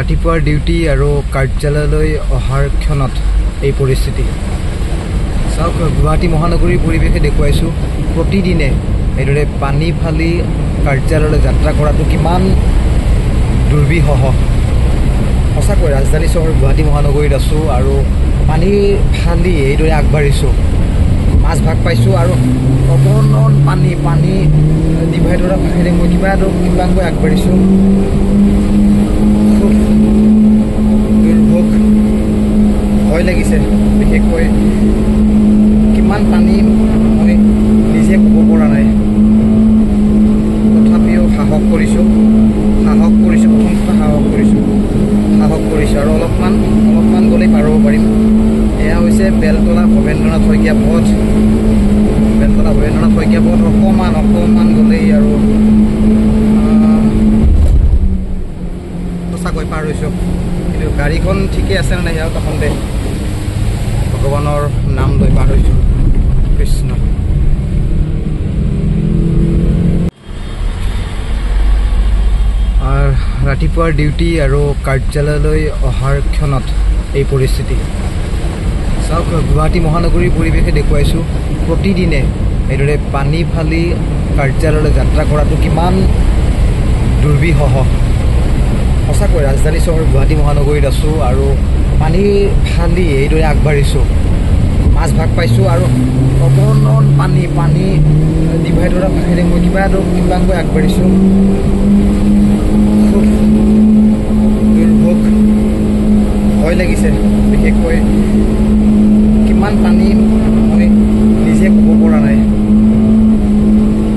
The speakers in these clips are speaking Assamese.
ৰাতিপুৱাৰ ডিউটি আৰু কাৰ্যালয়লৈ অহাৰ ক্ষণত এই পৰিস্থিতি চাওক গুৱাহাটী মহানগৰীৰ পৰিৱেশে দেখুৱাইছোঁ প্ৰতিদিনে এইদৰে পানী ফালি কাৰ্যালয়লৈ যাত্ৰা কৰাটো কিমান দুৰ্বিষহ সঁচাকৈ ৰাজধানী চহৰ গুৱাহাটী মহানগৰীত আছোঁ আৰু পানী ফালি এইদৰে আগবাঢ়িছোঁ মাছ ভাগ পাইছোঁ আৰু অপৰণ পানী ডিভাইডৰৰ কাষেৰে মই কিমানকৈ আগবাঢ়িছোঁ খুব দুৰ্ভোগ ভয় লাগিছে বিশেষকৈ কিমান পানী মই নিজে ক'ব পৰা নাই তথাপিও সাহস কৰিছোঁ প্ৰথম কথা সাহস কৰিছোঁ আৰু অলপমান গ'লেই পাৰ হ'ব পাৰিম এয়া হৈছে বেলতলা ভৱেন্দ্ৰনাথ শইকীয়া পথ অকণমান গ'লেই আৰু সঁচাকৈ পাৰ হৈছোঁ কিন্তু গাড়ীখন ঠিকেই আছে নে নাই সেয়াও সন্দেহ ভগৱানৰ নাম লৈ পাৰ হৈছোঁ কৃষ্ণ ৰাতিপুৱাৰ ডিউটি আৰু কাৰ্যালয়লৈ অহাৰ ক্ষণত এই পৰিস্থিতি চাওক গুৱাহাটী মহানগৰীৰ পৰিৱেশে দেখুৱাইছোঁ প্ৰতিদিনে এইদৰে পানী ফালি কাৰ্যালয়লৈ যাত্ৰা কৰাটো কিমান দুৰ্বিষহ সঁচাকৈ ৰাজধানী চহৰ গুৱাহাটী মহানগৰীত আছোঁ আৰু পানী ফালি এইদৰে আগবাঢ়িছোঁ মাছ ভাগ পাইছোঁ আৰু অপৰণ পানী ডিভাইডৰৰ কাষেৰে মই কিমানকৈ আগবাঢ়িছোঁ খুব দুৰ্ভোগ ভয় লাগিছে বিশেষকৈ কিমান পানী মই নিজে ক'ব পৰা নাই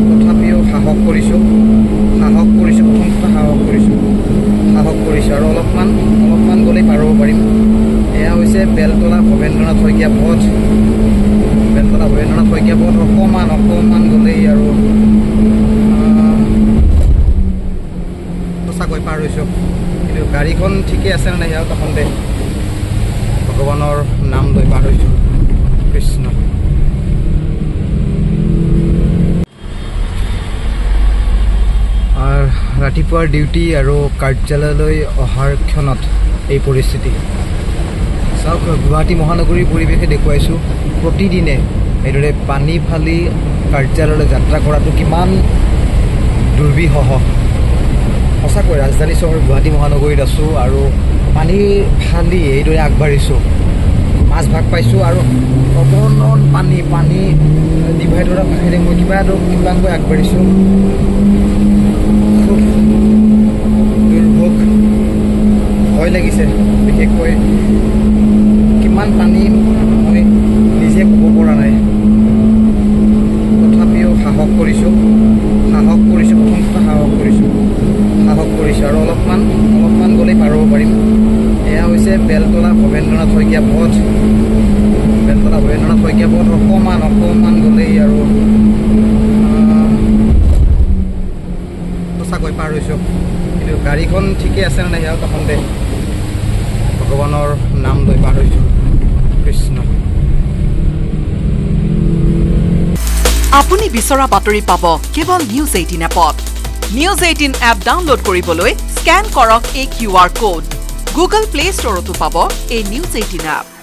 তথাপিও সাহস কৰিছোঁ প্ৰথম কথা সাহস কৰিছোঁ আৰু অলপমান গ'লেই পাৰ হ'ব পাৰিম এয়া হৈছে বেলতলা ভৱেন্দ্ৰনাথ শইকীয়া পথ অকণমান গ'লেই আৰু সঁচাকৈ পাৰ হৈছোঁ কিন্তু গাড়ীখন ঠিকেই আছে নে নাই সেয়াও সন্দেহ ভগৱানৰ নাম লৈ পাৰ হৈছোঁ কৃষ্ণ ৰাতিপুৱাৰ ডিউটি আৰু কাৰ্যালয়লৈ অহাৰ ক্ষণত এই পৰিস্থিতি চাওক গুৱাহাটী মহানগৰীৰ পৰিৱেশে দেখুৱাইছোঁ প্ৰতিদিনে এইদৰে পানী ফালি কাৰ্যালয়লৈ যাত্ৰা কৰাটো কিমান দুৰ্বিষহ সঁচাকৈ ৰাজধানী চহৰ গুৱাহাটী মহানগৰীত আছোঁ আৰু পানী ফালি এইদৰে আগবাঢ়িছোঁ মাছ ভাগ পাইছোঁ আৰু অপৰণ পানী ডিভাইডৰৰ কাষেৰে মই কিমানকৈ আগবাঢ়িছোঁ খুব দুৰ্ভোগ ভয় লাগিছে বিশেষকৈ কিমান পানী মই নিজে ক'ব পৰা নাই তথাপিও সাহস কৰিছোঁ প্ৰথম কথা সাহস কৰিছোঁ আৰু অলপমান গ'লেই পাৰ হ'ব পাৰিম এয়া হৈছে বেলতলা ভৱেন্দ্ৰনাথ শইকীয়া পথ অকণমান গ'লেই আৰু সঁচাকৈ পাৰ হৈছোঁ কিন্তু গাড়ীখন ঠিকেই আছে নে নাই সেয়াও সন্দেহ ভগৱানৰ নাম লৈ পাৰ হৈছোঁ কৃষ্ণ আপুনি বিচৰা বাতৰি পাব কেৱল নিউজ 18 এপত নিউজ 18 এপ ডাউনলোড কৰিবলৈ স্কেন কৰক এই QR কোড গুগল প্লে ষ্টৰতো পাব এই নিউজ 18 এপ